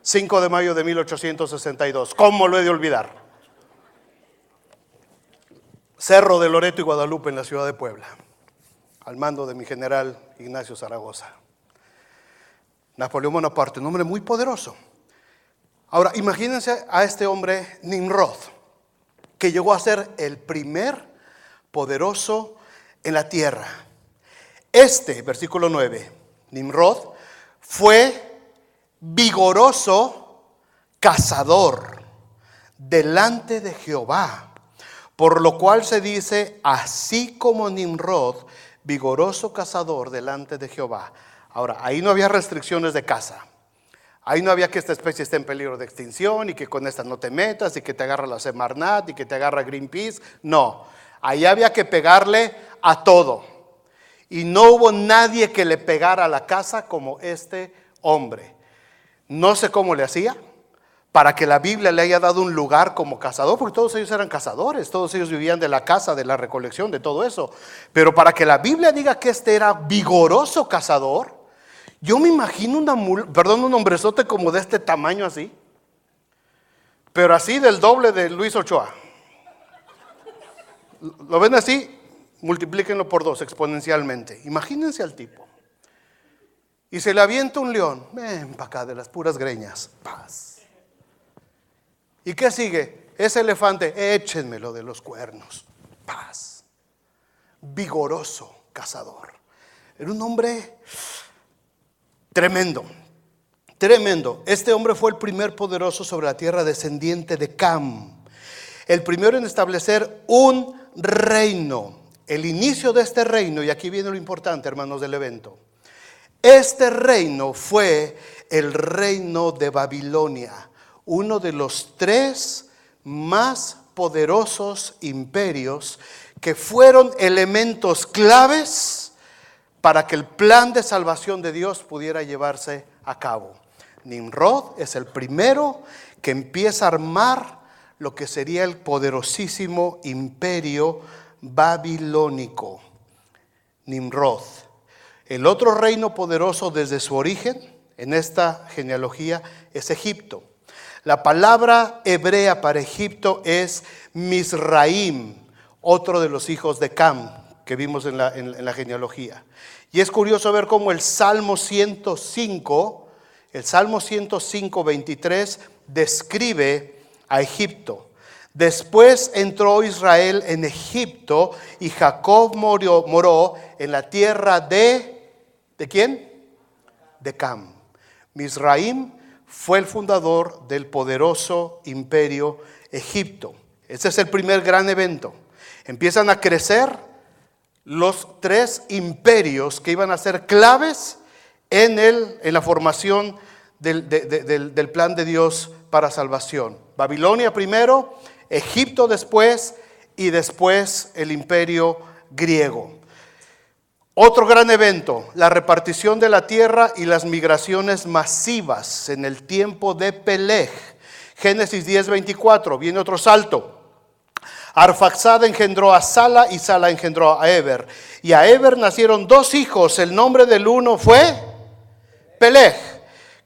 A: 5 de mayo de 1862. ¿Cómo lo he de olvidar? Cerro de Loreto y Guadalupe en la ciudad de Puebla, al mando de mi general Ignacio Zaragoza. Napoleón Bonaparte, un hombre muy poderoso. Ahora, imagínense a este hombre Nimrod, que llegó a ser el primer poderoso en la tierra. Versículo 9, Nimrod fue vigoroso cazador delante de Jehová, por lo cual se dice, así como Nimrod, vigoroso cazador delante de Jehová. Ahora, ahí no había restricciones de caza. Ahí no había que esta especie esté en peligro de extinción y que con esta no te metas y que te agarra la Semarnat y que te agarra Greenpeace. No, ahí había que pegarle a todo. Y no hubo nadie que le pegara a la caza como este hombre. No sé cómo le hacía para que la Biblia le haya dado un lugar como cazador, porque todos ellos eran cazadores, todos ellos vivían de la caza, de la recolección, de todo eso. Pero para que la Biblia diga que este era vigoroso cazador, yo me imagino un hombrezote como de este tamaño así, pero así del doble de Luis Ochoa. ¿Lo ven así? Multiplíquenlo por 2 exponencialmente. Imagínense al tipo. Y se le avienta un león, ven para acá de las puras greñas, paz. ¿Y qué sigue? Ese elefante, échenmelo de los cuernos, paz. Vigoroso cazador. Era un hombre tremendo, tremendo. Este hombre fue el primer poderoso sobre la tierra, descendiente de Cam. el primero en establecer un reino. El inicio de este reino, y aquí viene lo importante, hermanos, del evento. Este reino fue el reino de Babilonia, uno de los 3 más poderosos imperios que fueron elementos claves para que el plan de salvación de Dios pudiera llevarse a cabo. Nimrod es el primero que empieza a armar lo que sería el poderosísimo imperio babilónico. Nimrod. El otro reino poderoso desde su origen en esta genealogía es Egipto. La palabra hebrea para Egipto es Misraim, otro de los hijos de Cam que vimos en la genealogía. Y es curioso ver cómo el Salmo 105, 23, describe a Egipto. Después entró Israel en Egipto y Jacob moró en la tierra ¿de quién? De Cam. Misraim fue el fundador del poderoso imperio Egipto. Ese es el primer gran evento. Empiezan a crecer los 3 imperios que iban a ser claves en la formación del plan de Dios para salvación. Babilonia primero, Egipto después y después el imperio griego. Otro gran evento, la repartición de la tierra y las migraciones masivas en el tiempo de Peleg. Génesis 10:24, viene otro salto. Arfaxad engendró a Sala y Sala engendró a Eber. Y a Eber nacieron 2 hijos, el nombre del uno fue Peleg,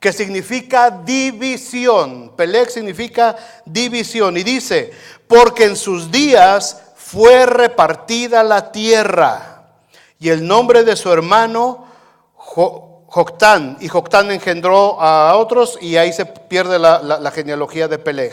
A: que significa división. Peleg significa división. Y dice, porque en sus días fue repartida la tierra. Y el nombre de su hermano Joctán, y Joctán engendró a otros, y ahí se pierde la genealogía de Peleg.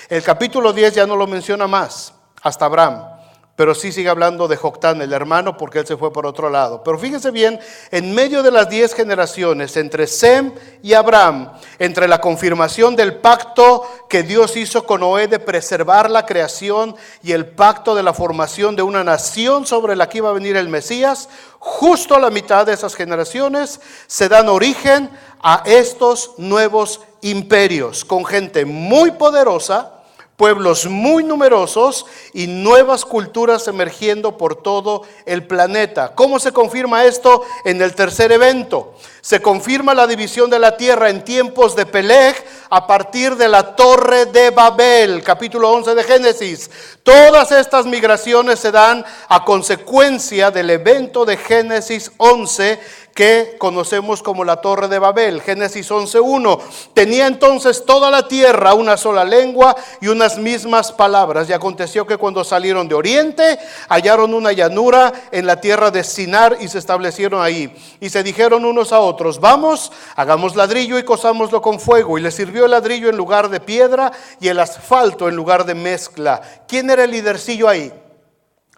A: El capítulo 10 ya no lo menciona más, hasta Abraham, pero sí sigue hablando de Joctán, el hermano, porque él se fue por otro lado. Pero fíjense bien, en medio de las 10 generaciones, entre Sem y Abraham, entre la confirmación del pacto que Dios hizo con Noé de preservar la creación y el pacto de la formación de una nación sobre la que iba a venir el Mesías, justo a la mitad de esas generaciones se dan origen a estos nuevos imperios, con gente muy poderosa, pueblos muy numerosos y nuevas culturas emergiendo por todo el planeta. ¿Cómo se confirma esto en el tercer evento? Se confirma la división de la tierra en tiempos de Peleg a partir de la Torre de Babel, capítulo 11 de Génesis. Todas estas migraciones se dan a consecuencia del evento de Génesis 11 que conocemos como la Torre de Babel. Génesis 11:1. Tenía entonces toda la tierra una sola lengua y unas mismas palabras. Y aconteció que cuando salieron de oriente, hallaron una llanura en la tierra de Sinar y se establecieron ahí. Y se dijeron unos a otros, vamos, hagamos ladrillo y cosámoslo con fuego. Y les sirvió el ladrillo en lugar de piedra y el asfalto en lugar de mezcla. ¿Quién era el lidercillo ahí?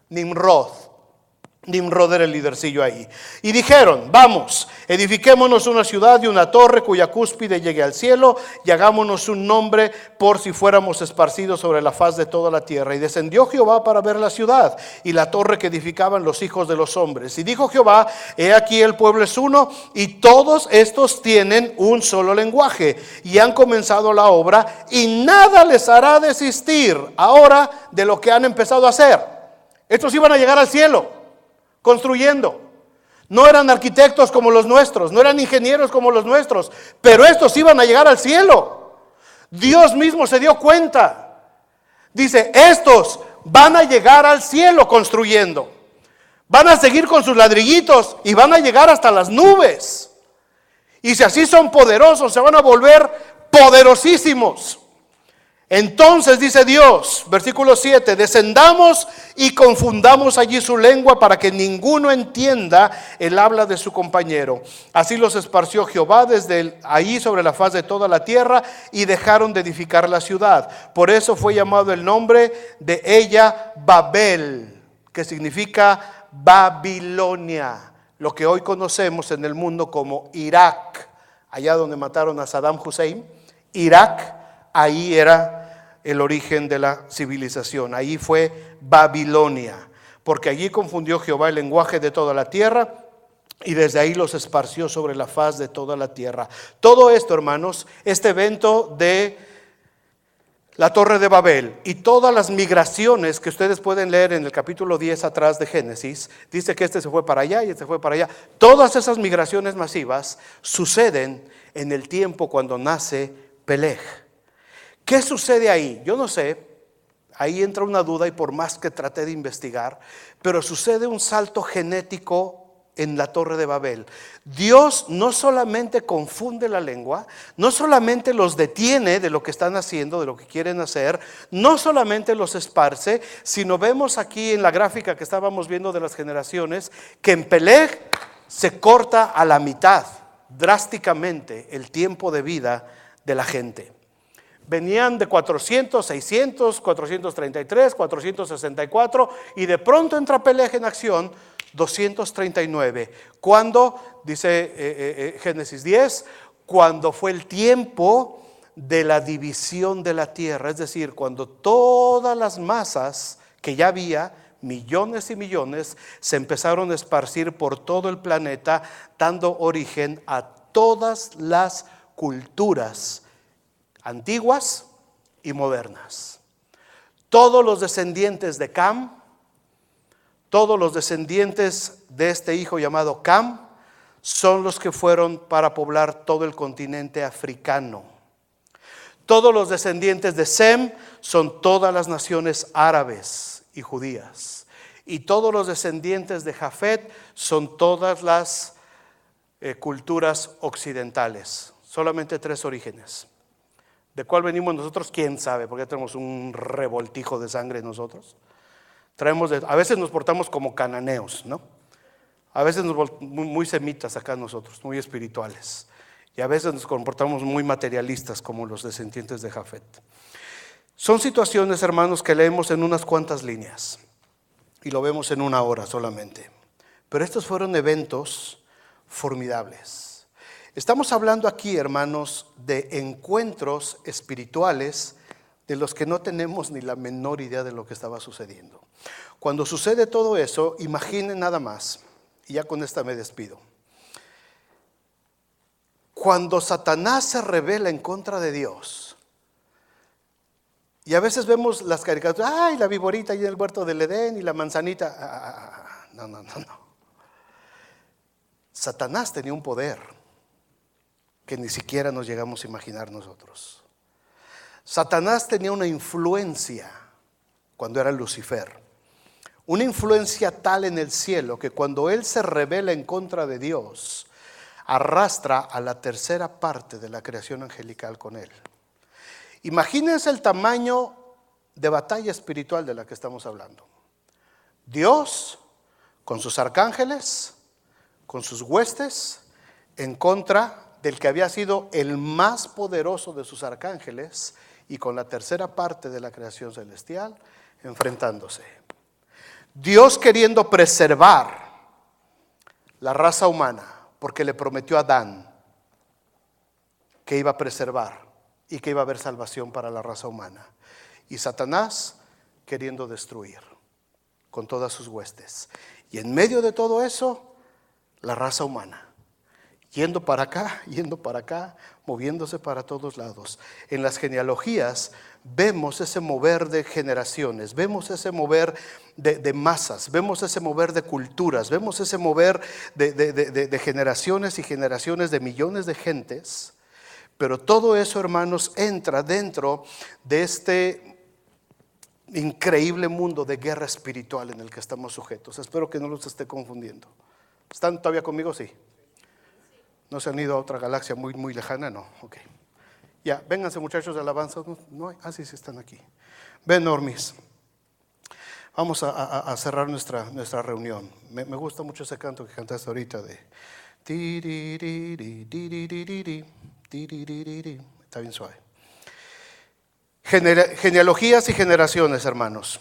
A: Nimrod. Nimrod era el lidercillo ahí. Y dijeron, vamos, edifiquémonos una ciudad y una torre cuya cúspide llegue al cielo y hagámonos un nombre por si fuéramos esparcidos sobre la faz de toda la tierra. Y descendió Jehová para ver la ciudad y la torre que edificaban los hijos de los hombres. Y dijo Jehová, he aquí el pueblo es uno y todos estos tienen un solo lenguaje y han comenzado la obra y nada les hará desistir ahora de lo que han empezado a hacer. Estos iban a llegar al cielo construyendo. No eran arquitectos como los nuestros, no eran ingenieros como los nuestros, pero estos iban a llegar al cielo. Dios mismo se dio cuenta. Dice, estos van a llegar al cielo construyendo. Van a seguir con sus ladrillitos y van a llegar hasta las nubes. Y si así son poderosos, se van a volver poderosísimos. Entonces dice Dios, versículo 7, descendamos y confundamos allí su lengua para que ninguno entienda el habla de su compañero. Así los esparció Jehová desde ahí sobre la faz de toda la tierra y dejaron de edificar la ciudad. Por eso fue llamado el nombre de ella Babel, que significa Babilonia, lo que hoy conocemos en el mundo como Irak, allá donde mataron a Saddam Hussein. Irak, ahí era el origen de la civilización. Ahí fue Babilonia, porque allí confundió Jehová el lenguaje de toda la tierra y desde ahí los esparció sobre la faz de toda la tierra. Todo esto, hermanos, este evento de la Torre de Babel y todas las migraciones que ustedes pueden leer en el capítulo 10 atrás de Génesis, dice que este se fue para allá y este fue para allá. Todas esas migraciones masivas suceden en el tiempo cuando nace Peleg. ¿Qué sucede ahí? Yo no sé, ahí entra una duda y por más que traté de investigar, pero sucede un salto genético en la Torre de Babel. Dios no solamente confunde la lengua, no solamente los detiene de lo que están haciendo, de lo que quieren hacer, no solamente los esparce, sino vemos aquí en la gráfica que estábamos viendo de las generaciones, que en Peleg se corta a la mitad drásticamente el tiempo de vida de la gente. Venían de 400, 600, 433, 464 y de pronto entra Peleg en acción 239. Cuando, dice Génesis 10, cuando fue el tiempo de la división de la tierra, es decir, cuando todas las masas que ya había, millones y millones, se empezaron a esparcir por todo el planeta, dando origen a todas las culturas antiguas y modernas. Todos los descendientes de Cam, todos los descendientes de este hijo llamado Cam, son los que fueron para poblar todo el continente africano. Todos los descendientes de Sem son todas las naciones árabes y judías. Y todos los descendientes de Jafet son todas las culturas occidentales. Solamente 3 orígenes. ¿De cuál venimos nosotros? ¿Quién sabe? Porque tenemos un revoltijo de sangre nosotros. A veces nos portamos como cananeos, ¿no? A veces muy semitas acá nosotros, muy espirituales. Y a veces nos comportamos muy materialistas como los descendientes de Jafet. Son situaciones, hermanos, que leemos en unas cuantas líneas y lo vemos en una hora solamente. Pero estos fueron eventos formidables. Estamos hablando aquí, hermanos, de encuentros espirituales de los que no tenemos ni la menor idea de lo que estaba sucediendo. Cuando sucede todo eso, imaginen nada más, y ya con esta me despido. Cuando Satanás se rebela en contra de Dios, y a veces vemos las caricaturas, ay, la viborita ahí en el huerto del Edén y la manzanita. No. Satanás tenía un poder que ni siquiera nos llegamos a imaginar nosotros. Satanás tenía una influencia cuando era Lucifer, una influencia tal en el cielo que cuando él se rebela en contra de Dios, arrastra a la tercera parte de la creación angelical con él. Imagínense el tamaño de batalla espiritual de la que estamos hablando. Dios con sus arcángeles, con sus huestes, en contra del que había sido el más poderoso de sus arcángeles y con la tercera parte de la creación celestial enfrentándose. Dios queriendo preservar la raza humana porque le prometió a Adán que iba a preservar y que iba a haber salvación para la raza humana. Y Satanás queriendo destruir con todas sus huestes. Y en medio de todo eso, la raza humana. Yendo para acá, moviéndose para todos lados. En las genealogías vemos ese mover de generaciones, vemos ese mover de masas, vemos ese mover de culturas, vemos ese mover de generaciones y generaciones de millones de gentes. Pero todo eso, hermanos, entra dentro de este increíble mundo de guerra espiritual en el que estamos sujetos. Espero que no los esté confundiendo. ¿Están todavía conmigo? Sí. ¿No se han ido a otra galaxia muy, muy lejana? No, ok. Ya, vénganse muchachos de alabanza. No hay, sí están aquí. Ven, Normis. Vamos a cerrar nuestra reunión. Me gusta mucho ese canto que cantaste ahorita de está bien suave. Genealogías y generaciones, hermanos,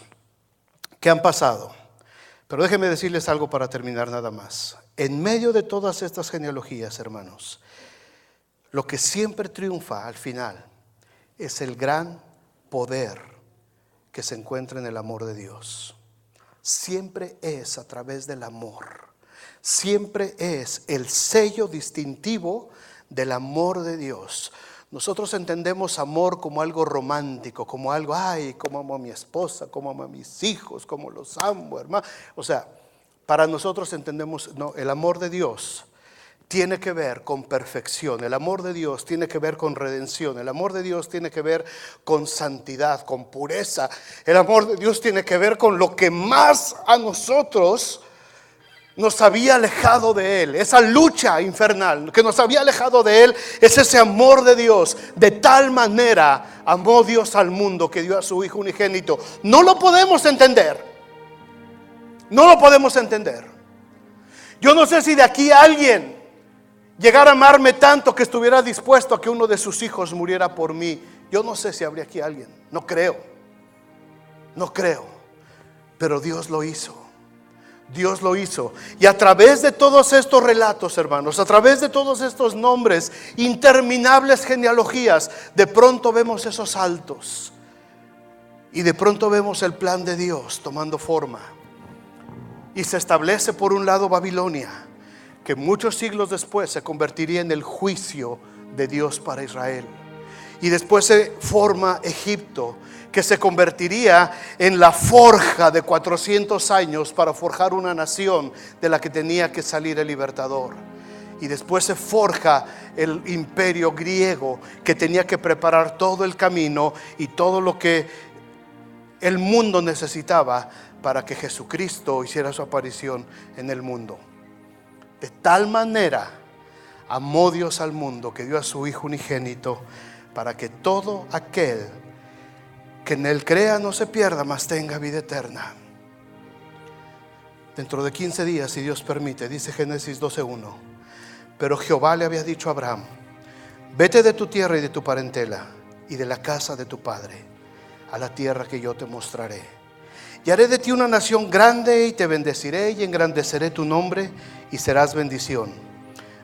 A: que han pasado. Pero déjenme decirles algo para terminar nada más. En medio de todas estas genealogías, hermanos, lo que siempre triunfa al final es el gran poder que se encuentra en el amor de Dios. Siempre es a través del amor. Siempre es el sello distintivo del amor de Dios. Nosotros entendemos amor como algo romántico, como algo, ay, como amo a mi esposa, como amo a mis hijos, como los amo, hermano. O sea, para nosotros entendemos, no, el amor de Dios tiene que ver con perfección, el amor de Dios tiene que ver con redención, el amor de Dios tiene que ver con santidad, con pureza, el amor de Dios tiene que ver con lo que más a nosotros nos había alejado de Él. Esa lucha infernal que nos había alejado de Él es ese amor de Dios. De tal manera amó Dios al mundo que dio a su Hijo unigénito. No lo podemos entender. No lo podemos entender. Yo no sé si de aquí alguien llegara a amarme tanto que estuviera dispuesto a que uno de sus hijos muriera por mí. Yo no sé si habría aquí alguien. No creo. No creo. Pero Dios lo hizo. Dios lo hizo. Y a través de todos estos relatos, hermanos, a través de todos estos nombres, interminables genealogías, de pronto vemos esos saltos. Y de pronto vemos el plan de Dios tomando forma. Y se establece por un lado Babilonia, que muchos siglos después se convertiría en el juicio de Dios para Israel. Y después se forma Egipto, que se convertiría en la forja de 400 años para forjar una nación de la que tenía que salir el libertador. Y después se forja el imperio griego, que tenía que preparar todo el camino y todo lo que el mundo necesitaba para que Jesucristo hiciera su aparición en el mundo. De tal manera amó Dios al mundo que dio a su Hijo unigénito, para que todo aquel que en Él crea no se pierda, mas tenga vida eterna. Dentro de 15 días, si Dios permite, dice Génesis 12:1, pero Jehová le había dicho a Abraham: vete de tu tierra y de tu parentela y de la casa de tu padre a la tierra que yo te mostraré, y haré de ti una nación grande, y te bendeciré y engrandeceré tu nombre, y serás bendición.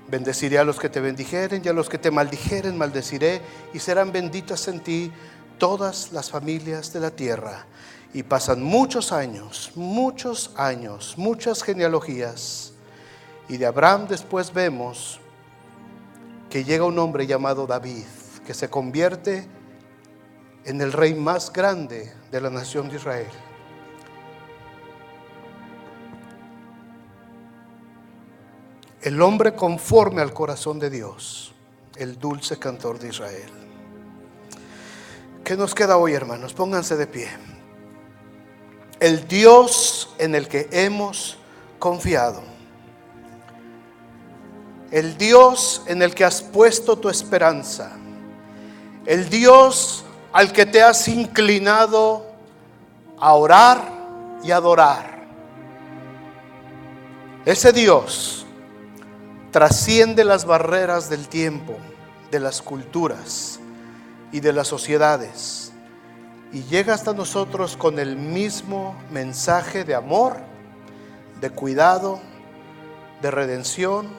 A: Bendeciré a los que te bendijeren, y a los que te maldijeren maldeciré, y serán benditas en ti todas las familias de la tierra. Y pasan muchas genealogías, y de Abraham después vemos que llega un hombre llamado David, que se convierte en el rey más grande de la nación de Israel. El hombre conforme al corazón de Dios, el dulce cantor de Israel. ¿Qué nos queda hoy, hermanos? Pónganse de pie. El Dios en el que hemos confiado, el Dios en el que has puesto tu esperanza, el Dios al que te has inclinado a orar y adorar. Ese Dios trasciende las barreras del tiempo, de las culturas y de las sociedades, y llega hasta nosotros con el mismo mensaje de amor, de cuidado, de redención,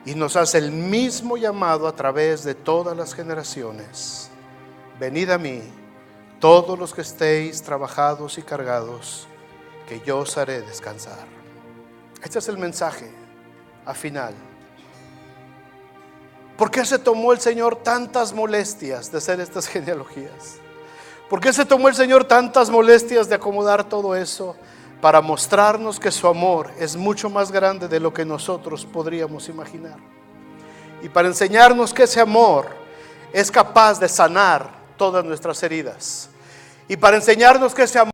A: y nos hace el mismo llamado a través de todas las generaciones: venid a mí, todos los que estéis trabajados y cargados, que yo os haré descansar. Este es el mensaje a final. ¿Por qué se tomó el Señor tantas molestias de hacer estas genealogías? ¿Por qué se tomó el Señor tantas molestias de acomodar todo eso? Para mostrarnos que su amor es mucho más grande de lo que nosotros podríamos imaginar, y para enseñarnos que ese amor es capaz de sanar todas nuestras heridas, y para enseñarnos que ese amor